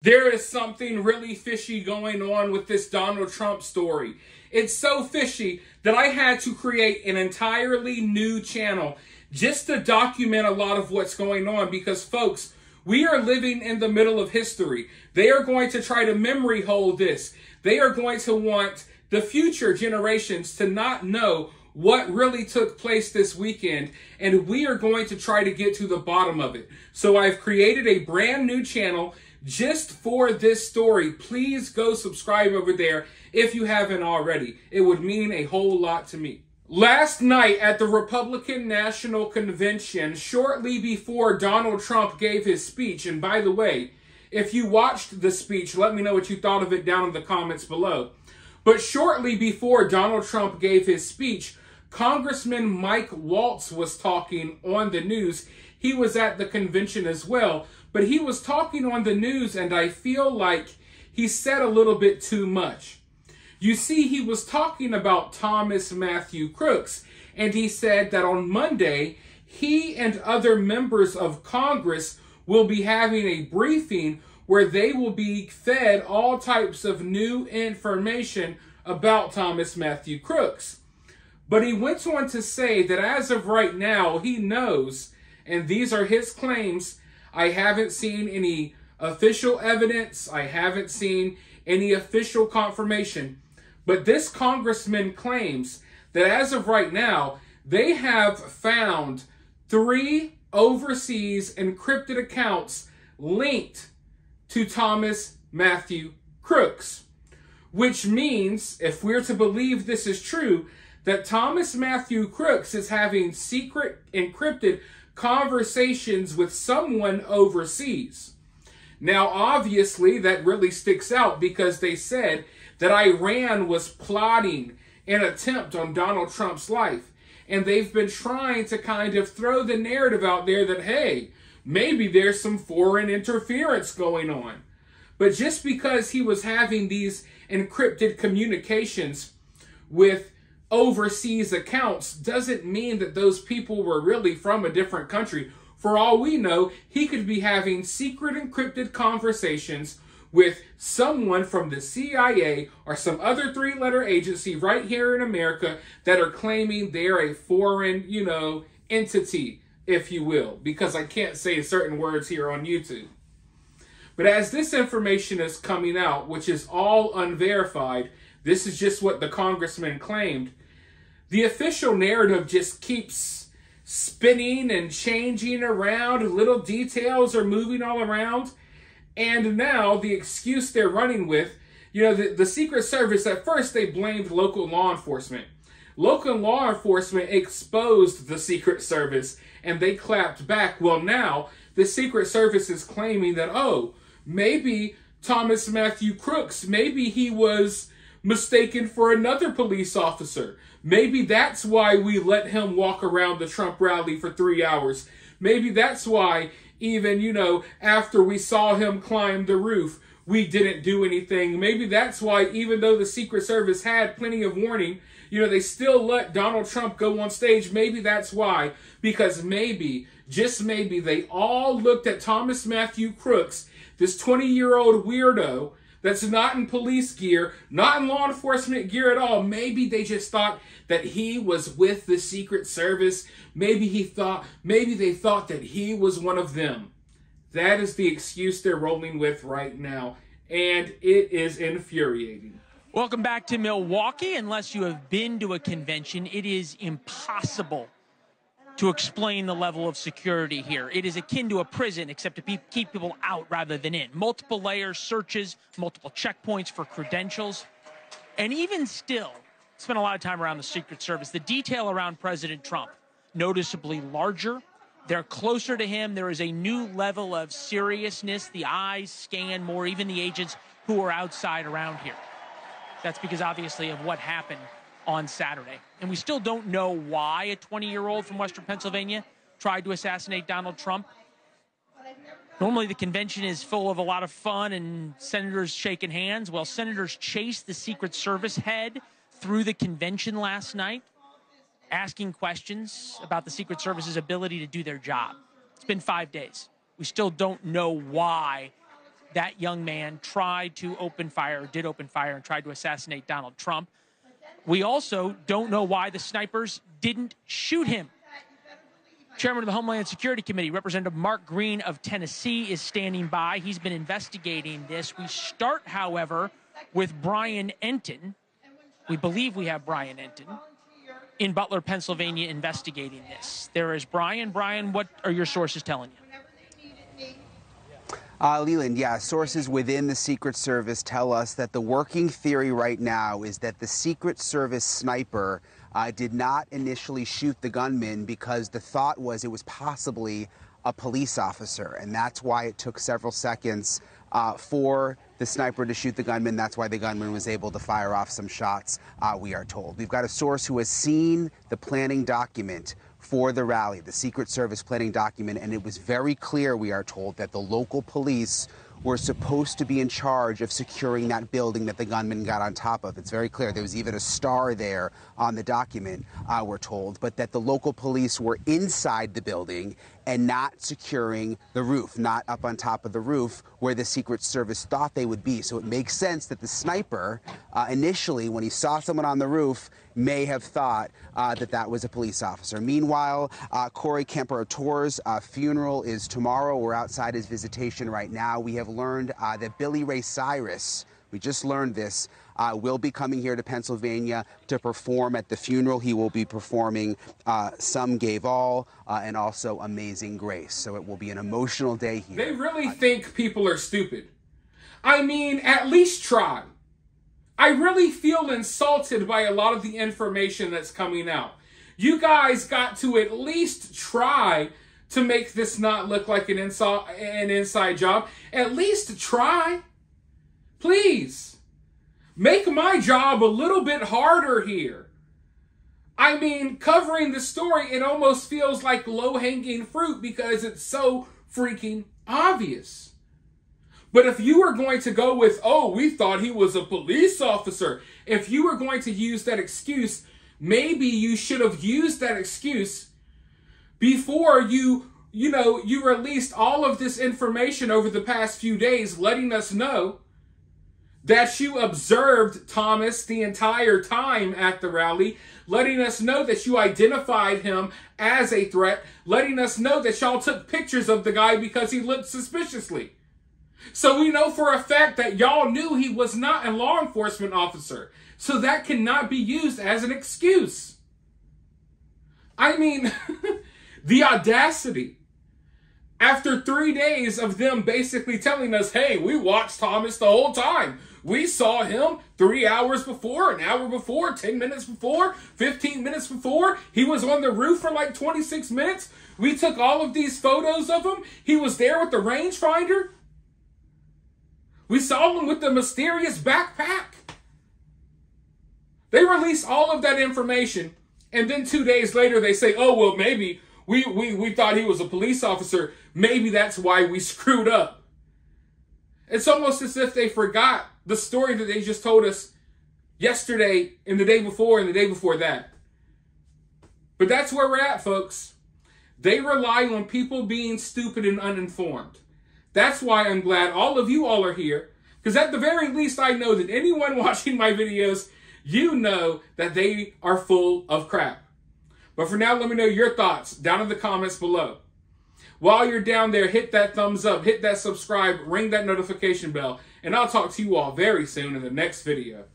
There is something really fishy going on with this Donald Trump story. It's so fishy that I had to create an entirely new channel just to document a lot of what's going on because, folks, we are living in the middle of history. They are going to try to memory hold this. They are going to want the future generations to not know what really took place this weekend, and we are going to try to get to the bottom of it. So I've created a brand new channel just for this story. Please go subscribe over there if you haven't already. It would mean a whole lot to me. Last night at the Republican National Convention, shortly before Donald Trump gave his speech, and by the way, if you watched the speech, let me know what you thought of it down in the comments below. But shortly before Donald Trump gave his speech, Congressman Mike Waltz was talking on the news. He was at the convention as well, but he was talking on the news, and I feel like he said a little bit too much. You see, he was talking about Thomas Matthew Crooks, and he said that on Monday, he and other members of Congress will be having a briefing where they will be fed all types of new information about Thomas Matthew Crooks. But he went on to say that as of right now, he knows, and these are his claims, I haven't seen any official evidence, I haven't seen any official confirmation, but this congressman claims that as of right now, they have found 3 overseas encrypted accounts linked to Thomas Matthew Crooks, which means, if we're to believe this is true, that Thomas Matthew Crooks is having secret encrypted conversations with someone overseas. Now, obviously, that really sticks out because they said that Iran was plotting an attempt on Donald Trump's life. And they've been trying to kind of throw the narrative out there that, hey, maybe there's some foreign interference going on. But just because he was having these encrypted communications with overseas accounts doesn't mean that those people were really from a different country. For all we know, he could be having secret encrypted conversations with someone from the CIA or some other 3-letter agency right here in America that are claiming they're a foreign, entity, if you will, because I can't say certain words here on YouTube. But as this information is coming out, which is all unverified, this is just what the congressman claimed, the official narrative just keeps spinning and changing around. Little details are moving all around. And now the excuse they're running with, the Secret Service, at first they blamed local law enforcement. Local law enforcement exposed the Secret Service and they clapped back. Well, now the Secret Service is claiming that, oh, maybe Thomas Matthew Crooks, maybe he was mistaken for another police officer. Maybe that's why we let him walk around the Trump rally for 3 hours. Maybe that's why even, after we saw him climb the roof, we didn't do anything. Maybe that's why, even though the Secret Service had plenty of warning, they still let Donald Trump go on stage. Maybe that's why, because maybe, just maybe, they all looked at Thomas Matthew Crooks, this 20-year-old weirdo that's not in police gear, not in law enforcement gear at all. Maybe they just thought that he was with the Secret Service. Maybe they thought that he was one of them. That is the excuse they're rolling with right now, and it is infuriating. Welcome back to Milwaukee. Unless you have been to a convention, it is impossible to explain the level of security here. It is akin to a prison, except to keep people out rather than in. Multiple layers, searches, multiple checkpoints for credentials. And even still, spent a lot of time around the Secret Service. The detail around President Trump, noticeably larger. They're closer to him. There is a new level of seriousness. The eyes scan more, even the agents who are outside around here. That's because, obviously, of what happened on Saturday. And we still don't know why a 20-year-old from Western Pennsylvania tried to assassinate Donald Trump. Normally the convention is full of a lot of fun and senators shaking hands. Well, senators chased the Secret Service head through the convention last night, asking questions about the Secret Service's ability to do their job. It's been 5 days. We still don't know why that young man tried to open fire, did open fire, and tried to assassinate Donald Trump. We also don't know why the snipers didn't shoot him. Chairman of the Homeland Security Committee, Representative Mark Green of Tennessee, is standing by. He's been investigating this. We start, however, with Brian Enton. We believe we have Brian Enton in Butler, Pennsylvania, investigating this. There is Brian. Brian, what are your sources telling you? Leland, yeah, sources within the Secret Service tell us that the working theory right now is that the Secret Service sniper did not initially shoot the gunman because the thought was it was possibly a police officer, and that's why it took several seconds for the sniper to shoot the gunman. That's why the gunman was able to fire off some shots, we are told. We've got a source who has seen the planning document for the rally, the Secret Service planning document, and it was very clear, we are told, that the local police were supposed to be in charge of securing that building that the gunman got on top of. It's very clear. There was even a star there on the document, we're told, but that the local police were inside the building and not securing the roof, not up on top of the roof where the Secret Service thought they would be. So it makes sense that the sniper, initially, when he saw someone on the roof, may have thought that that was a police officer. Meanwhile, Corey Camperotore's funeral is tomorrow. We're outside his visitation right now. We have learned that Billy Ray Cyrus, we just learned this, will be coming here to Pennsylvania to perform at the funeral. He will be performing Some Gave All and also Amazing Grace. So it will be an emotional day here. They really think people are stupid. I mean, at least try. I really feel insulted by a lot of the information that's coming out. You guys got to at least try to make this not look like an inside job. At least try. Please. Make my job a little bit harder here. I mean, covering the story, it almost feels like low-hanging fruit because it's so freaking obvious. But if you were going to go with, oh, we thought he was a police officer, if you were going to use that excuse, maybe you should have used that excuse before you released all of this information over the past few days, letting us know that you observed Thomas the entire time at the rally, letting us know that you identified him as a threat, letting us know that y'all took pictures of the guy because he looked suspiciously. So we know for a fact that y'all knew he was not a law enforcement officer. So that cannot be used as an excuse. I mean, the audacity. After 3 days of them basically telling us, hey, we watched Thomas the whole time. We saw him 3 hours before, an hour before, 10 minutes before, 15 minutes before. He was on the roof for like 26 minutes. We took all of these photos of him. He was there with the rangefinder. We saw him with the mysterious backpack. They release all of that information, and then 2 days later they say, oh, well, maybe we thought he was a police officer. Maybe that's why we screwed up. It's almost as if they forgot the story that they just told us yesterday and the day before and the day before that. But that's where we're at, folks. They rely on people being stupid and uninformed. That's why I'm glad all of you all are here, because at the very least I know that anyone watching my videos, you know that they are full of crap. But for now, let me know your thoughts down in the comments below. While you're down there, hit that thumbs up, hit that subscribe, ring that notification bell, and I'll talk to you all very soon in the next video.